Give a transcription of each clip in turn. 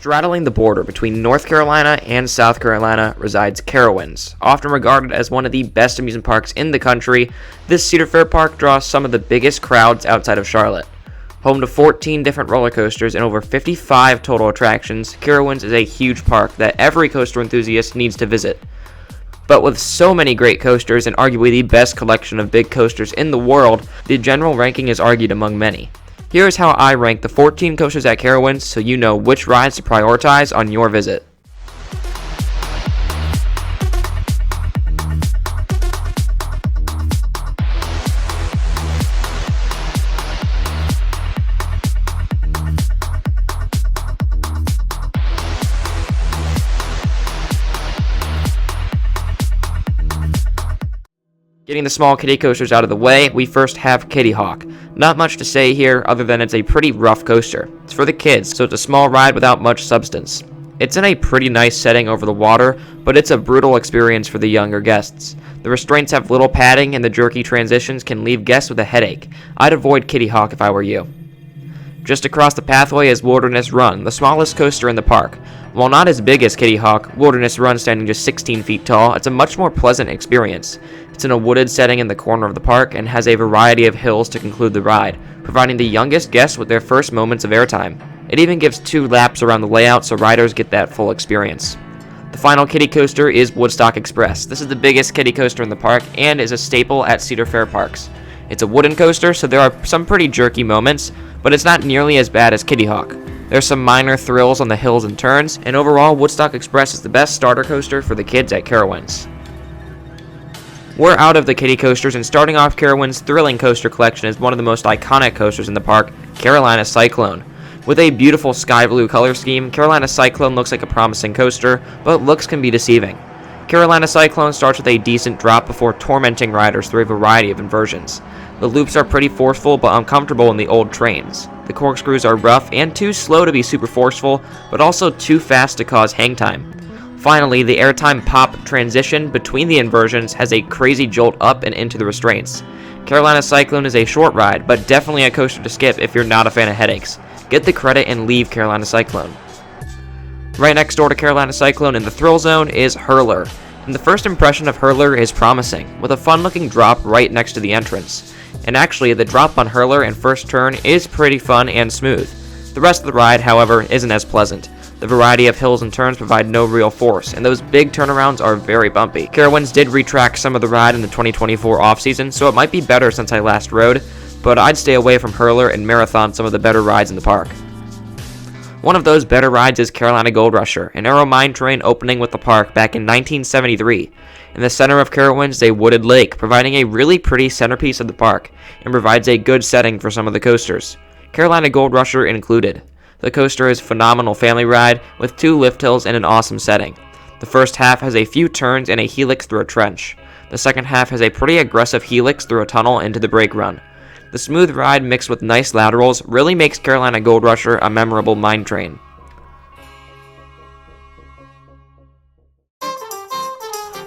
Straddling the border between North Carolina and South Carolina resides Carowinds. Often regarded as one of the best amusement parks in the country, this Cedar Fair park draws some of the biggest crowds outside of Charlotte. Home to 14 different roller coasters and over 55 total attractions, Carowinds is a huge park that every coaster enthusiast needs to visit. But with so many great coasters and arguably the best collection of big coasters in the world, the general ranking is argued among many. Here's how I rank the 14 coasters at Carowinds so you know which rides to prioritize on your visit. Getting the small kiddie coasters out of the way, we first have Kitty Hawk. Not much to say here other than it's a pretty rough coaster. It's for the kids, so it's a small ride without much substance. It's in a pretty nice setting over the water, but it's a brutal experience for the younger guests. The restraints have little padding and the jerky transitions can leave guests with a headache. I'd avoid Kitty Hawk if I were you. Just across the pathway is Wilderness Run, the smallest coaster in the park. While not as big as Kitty Hawk, Wilderness Run standing just 16 feet tall, it's a much more pleasant experience. It's in a wooded setting in the corner of the park and has a variety of hills to conclude the ride, providing the youngest guests with their first moments of airtime. It even gives 2 laps around the layout so riders get that full experience. The final kiddie coaster is Woodstock Express. This is the biggest kiddie coaster in the park and is a staple at Cedar Fair parks. It's a wooden coaster, so there are some pretty jerky moments, but it's not nearly as bad as Kitty Hawk. There's some minor thrills on the hills and turns, and overall, Woodstock Express is the best starter coaster for the kids at Carowinds. We're out of the kiddie coasters, and starting off Carowinds' thrilling coaster collection is one of the most iconic coasters in the park, Carolina Cyclone. With a beautiful sky blue color scheme, Carolina Cyclone looks like a promising coaster, but looks can be deceiving. Carolina Cyclone starts with a decent drop before tormenting riders through a variety of inversions. The loops are pretty forceful but uncomfortable in the old trains. The corkscrews are rough and too slow to be super forceful, but also too fast to cause hang time. Finally, the airtime pop transition between the inversions has a crazy jolt up and into the restraints. Carolina Cyclone is a short ride, but definitely a coaster to skip if you're not a fan of headaches. Get the credit and leave Carolina Cyclone. Right next door to Carolina Cyclone in the thrill zone is Hurler. And the first impression of Hurler is promising, with a fun-looking drop right next to the entrance. And actually, the drop on Hurler and first turn is pretty fun and smooth. The rest of the ride, however, isn't as pleasant. The variety of hills and turns provide no real force, and those big turnarounds are very bumpy. Carowinds did retrack some of the ride in the 2024 off-season, so it might be better since I last rode, but I'd stay away from Hurler and marathon some of the better rides in the park. One of those better rides is Carolina Gold Rusher, an Aero mine train opening with the park back in 1973. In the center of Carowinds is a wooded lake, providing a really pretty centerpiece of the park, and provides a good setting for some of the coasters, Carolina Gold Rusher included. The coaster is a phenomenal family ride with 2 lift hills and an awesome setting. The first half has a few turns and a helix through a trench. The second half has a pretty aggressive helix through a tunnel into the brake run. The smooth ride mixed with nice laterals really makes Carolina Gold Rusher a memorable mine train.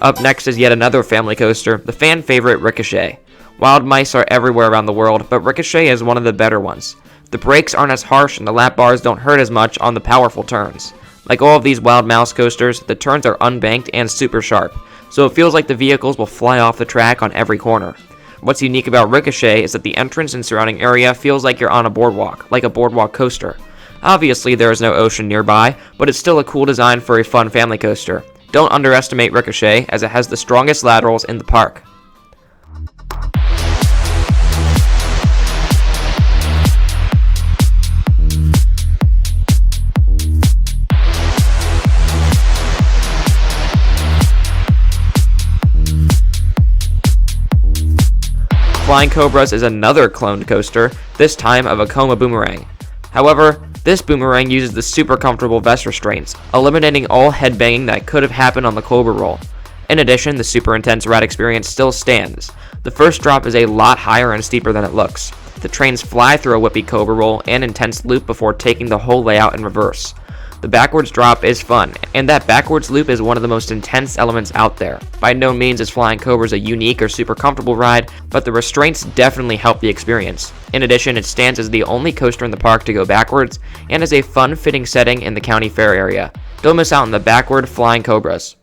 Up next is yet another family coaster, the fan favorite Ricochet. Wild mice are everywhere around the world, but Ricochet is one of the better ones. The brakes aren't as harsh and the lap bars don't hurt as much on the powerful turns. Like all of these wild mouse coasters, the turns are unbanked and super sharp, so it feels like the vehicles will fly off the track on every corner. What's unique about Ricochet is that the entrance and surrounding area feels like you're on a boardwalk, like a boardwalk coaster. Obviously there is no ocean nearby, but it's still a cool design for a fun family coaster. Don't underestimate Ricochet, as it has the strongest laterals in the park. Flying Cobras is another cloned coaster, this time of a Coma Boomerang. However, this boomerang uses the super comfortable vest restraints, eliminating all headbanging that could have happened on the Cobra roll. In addition, the super intense ride experience still stands. The first drop is a lot higher and steeper than it looks. The trains fly through a whippy Cobra roll and intense loop before taking the whole layout in reverse. The backwards drop is fun, and that backwards loop is one of the most intense elements out there. By no means is Flying Cobra's a unique or super comfortable ride, but the restraints definitely help the experience. In addition, it stands as the only coaster in the park to go backwards, and is a fun fitting setting in the county fair area. Don't miss out on the backward Flying Cobras.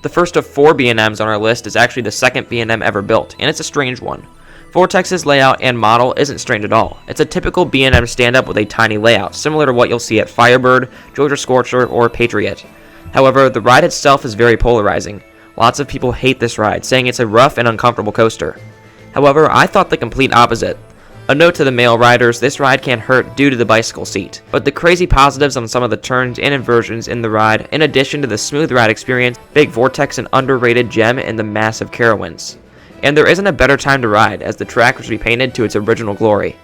The first of 4 B&Ms on our list is actually the second B&M ever built, and it's a strange one. Vortex's layout and model isn't strange at all. It's a typical B&M stand-up with a tiny layout, similar to what you'll see at Firebird, Georgia Scorcher, or Patriot. However, the ride itself is very polarizing. Lots of people hate this ride, saying it's a rough and uncomfortable coaster. However, I thought the complete opposite. A note to the male riders, this ride can hurt due to the bicycle seat, but the crazy positives on some of the turns and inversions in the ride, in addition to the smooth ride experience, make Vortex an underrated gem in the massive Carowinds. And there isn't a better time to ride, as the track was repainted to its original glory.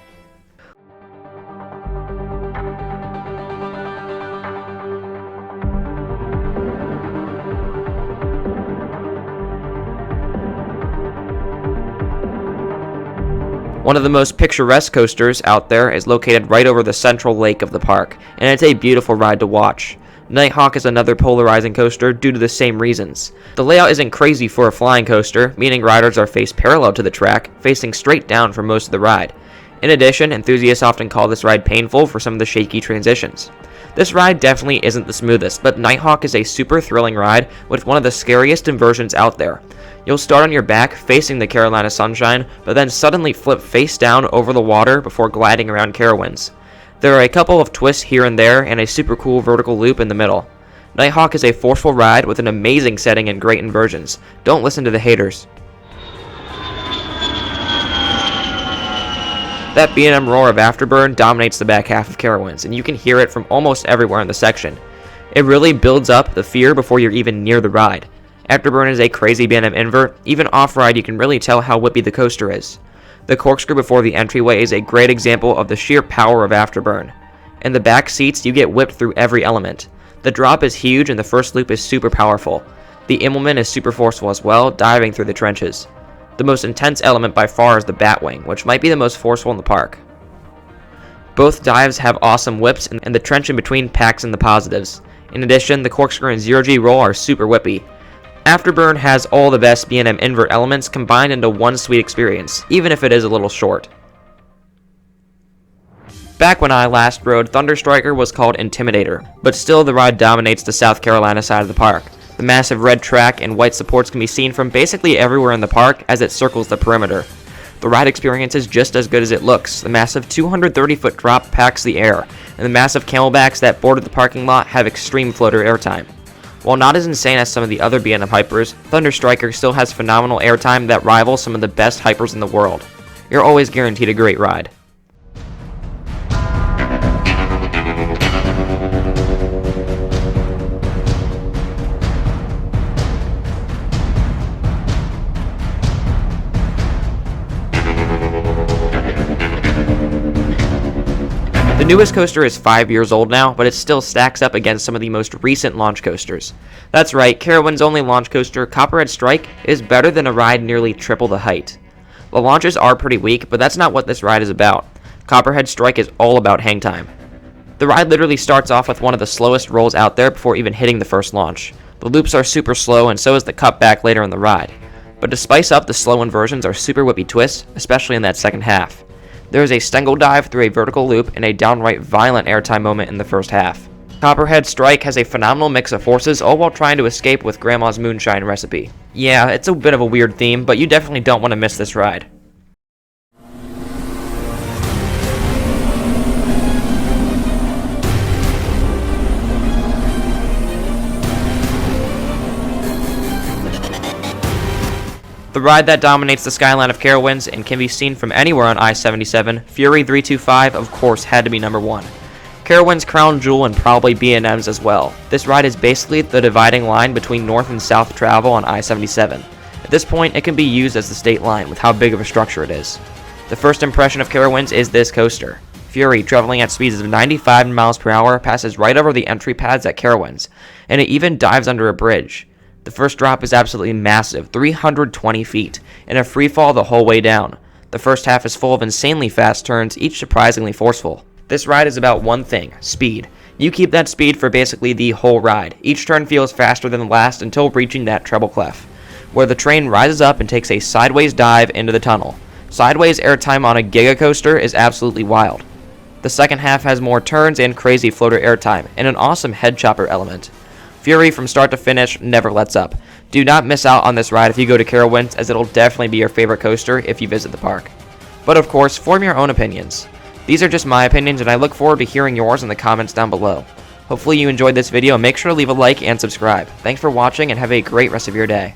One of the most picturesque coasters out there is located right over the central lake of the park, and it's a beautiful ride to watch. Nighthawk is another polarizing coaster due to the same reasons. The layout isn't crazy for a flying coaster, meaning riders are faced parallel to the track, facing straight down for most of the ride. In addition, enthusiasts often call this ride painful for some of the shaky transitions. This ride definitely isn't the smoothest, but Nighthawk is a super thrilling ride with one of the scariest inversions out there. You'll start on your back facing the Carolina sunshine, but then suddenly flip face down over the water before gliding around Carowinds. There are a couple of twists here and there, and a super cool vertical loop in the middle. Nighthawk is a forceful ride with an amazing setting and great inversions. Don't listen to the haters. That B&M roar of Afterburn dominates the back half of Carowinds, and you can hear it from almost everywhere in the section. It really builds up the fear before you're even near the ride. Afterburn is a crazy B&M invert. Even off-ride you can really tell how whippy the coaster is. The corkscrew before the entryway is a great example of the sheer power of Afterburn. In the back seats, you get whipped through every element. The drop is huge and the first loop is super powerful. The Immelman is super forceful as well, diving through the trenches. The most intense element by far is the Batwing, which might be the most forceful in the park. Both dives have awesome whips, and the trench in between packs in the positives. In addition, the corkscrew and zero-G roll are super whippy. Afterburn has all the best B&M invert elements combined into one sweet experience, even if it is a little short. Back when I last rode, Thunderstriker was called Intimidator, but still the ride dominates the South Carolina side of the park. The massive red track and white supports can be seen from basically everywhere in the park as it circles the perimeter. The ride experience is just as good as it looks. The massive 230-foot drop packs the air, and the massive camelbacks that border the parking lot have extreme floater airtime. While not as insane as some of the other B&M hypers, Thunderstriker still has phenomenal airtime that rivals some of the best hypers in the world. You're always guaranteed a great ride. The newest coaster is 5 years old now, but it still stacks up against some of the most recent launch coasters. That's right, Carowinds' only launch coaster, Copperhead Strike, is better than a ride nearly triple the height. The launches are pretty weak, but that's not what this ride is about. Copperhead Strike is all about hang time. The ride literally starts off with one of the slowest rolls out there before even hitting the first launch. The loops are super slow, and so is the cutback later in the ride. But to spice up, the slow inversions are super whippy twists, especially in that second half. There is a Stengel dive through a vertical loop and a downright violent airtime moment in the first half. Copperhead Strike has a phenomenal mix of forces, all while trying to escape with Grandma's Moonshine recipe. Yeah, it's a bit of a weird theme, but you definitely don't want to miss this ride. The ride that dominates the skyline of Carowinds and can be seen from anywhere on I-77, Fury 325 of course had to be number 1. Carowinds' crown jewel and probably B&M's as well. This ride is basically the dividing line between north and south travel on I-77. At this point, it can be used as the state line with how big of a structure it is. The first impression of Carowinds is this coaster. Fury, traveling at speeds of 95 miles per hour, passes right over the entry pads at Carowinds, and it even dives under a bridge. The first drop is absolutely massive, 320 feet, and a free fall the whole way down. The first half is full of insanely fast turns, each surprisingly forceful. This ride is about one thing, speed. You keep that speed for basically the whole ride. Each turn feels faster than the last until reaching that treble clef, where the train rises up and takes a sideways dive into the tunnel. Sideways airtime on a Giga Coaster is absolutely wild. The second half has more turns and crazy floater airtime, and an awesome head chopper element. Fury from start to finish never lets up. Do not miss out on this ride if you go to Carowinds, as it'll definitely be your favorite coaster if you visit the park. But of course, form your own opinions. These are just my opinions, and I look forward to hearing yours in the comments down below. Hopefully you enjoyed this video, and make sure to leave a like and subscribe. Thanks for watching, and have a great rest of your day.